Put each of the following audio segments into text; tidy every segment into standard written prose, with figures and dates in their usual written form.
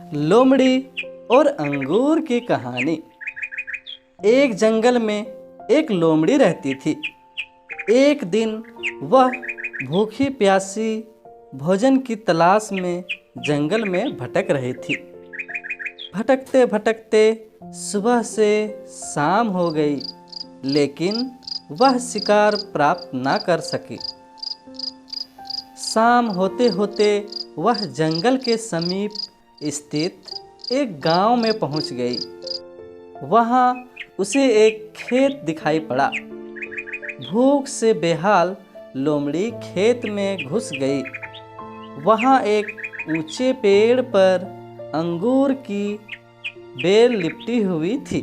लोमड़ी और अंगूर की कहानी। एक जंगल में एक लोमड़ी रहती थी। एक दिन वह भूखी प्यासी भोजन की तलाश में जंगल में भटक रही थी। भटकते भटकते सुबह से शाम हो गई, लेकिन वह शिकार प्राप्त ना कर सकी। शाम होते होते वह जंगल के समीप स्थित एक गांव में पहुंच गई। वहां उसे एक खेत दिखाई पड़ा। भूख से बेहाल लोमड़ी खेत में घुस गई। वहां एक ऊंचे पेड़ पर अंगूर की बेल लिपटी हुई थी,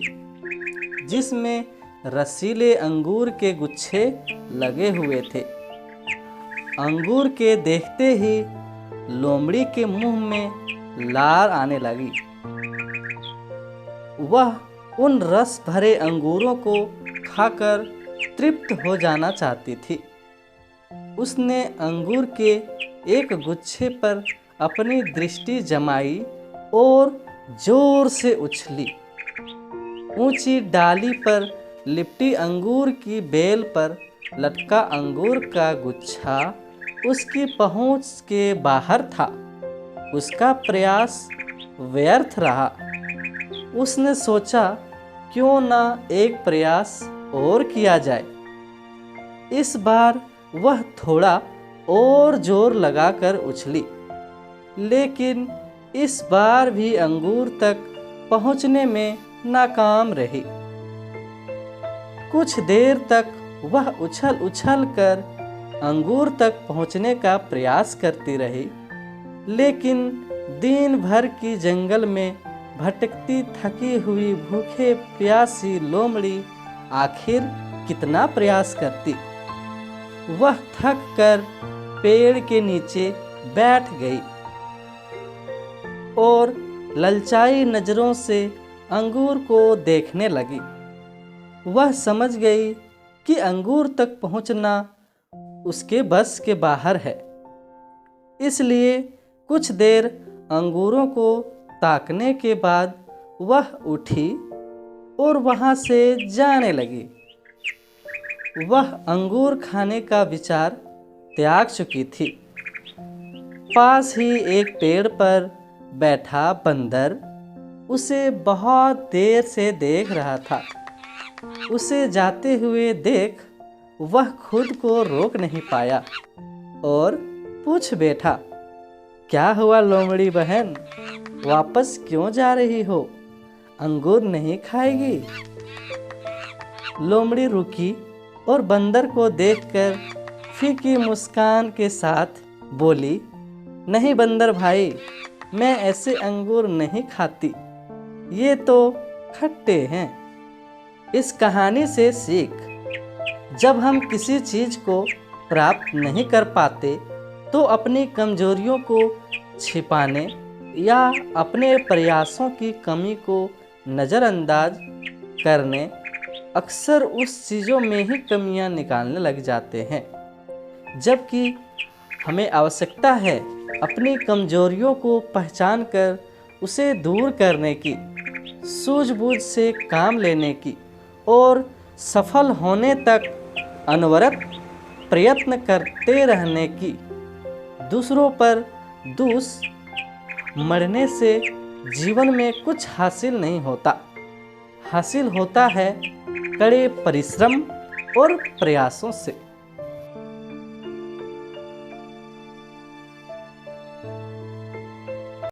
जिसमें रसीले अंगूर के गुच्छे लगे हुए थे। अंगूर के देखते ही लोमड़ी के मुंह में लार आने लगी। वह उन रस भरे अंगूरों को खाकर तृप्त हो जाना चाहती थी। उसने अंगूर के एक गुच्छे पर अपनी दृष्टि जमाई और जोर से उछली। ऊंची डाली पर लिपटी अंगूर की बेल पर लटका अंगूर का गुच्छा उसकी पहुंच के बाहर था। उसका प्रयास व्यर्थ रहा। उसने सोचा, क्यों ना एक प्रयास और किया जाए। इस बार वह थोड़ा और जोर लगाकर उछली, लेकिन इस बार भी अंगूर तक पहुंचने में नाकाम रही। कुछ देर तक वह उछल उछल कर अंगूर तक पहुंचने का प्रयास करती रही, लेकिन दिन भर की जंगल में भटकती थकी हुई भूखे प्यासी लोमड़ी आखिर कितना प्रयास करती। वह थक कर पेड़ के नीचे बैठ गई और ललचाई नजरों से अंगूर को देखने लगी। वह समझ गई कि अंगूर तक पहुंचना उसके बस के बाहर है, इसलिए कुछ देर अंगूरों को ताकने के बाद वह उठी और वहां से जाने लगी। वह अंगूर खाने का विचार त्याग चुकी थी। पास ही एक पेड़ पर बैठा बंदर उसे बहुत देर से देख रहा था। उसे जाते हुए देख वह खुद को रोक नहीं पाया और पूछ बैठा, क्या हुआ लोमड़ी बहन, वापस क्यों जा रही हो? अंगूर नहीं खाएगी? लोमड़ी रुकी और बंदर को देखकर फीकी मुस्कान के साथ बोली, नहीं बंदर भाई, मैं ऐसे अंगूर नहीं खाती, ये तो खट्टे हैं। इस कहानी से सीख, जब हम किसी चीज को प्राप्त नहीं कर पाते तो अपनी कमजोरियों को छिपाने या अपने प्रयासों की कमी को नज़रअंदाज करने अक्सर उस चीज़ों में ही कमियां निकालने लग जाते हैं, जबकि हमें आवश्यकता है अपनी कमजोरियों को पहचान कर उसे दूर करने की, सूझबूझ से काम लेने की और सफल होने तक अनवरत प्रयत्न करते रहने की। दूसरों पर दोष मढ़ने से जीवन में कुछ हासिल नहीं होता। हासिल होता है कड़े परिश्रम और प्रयासों से।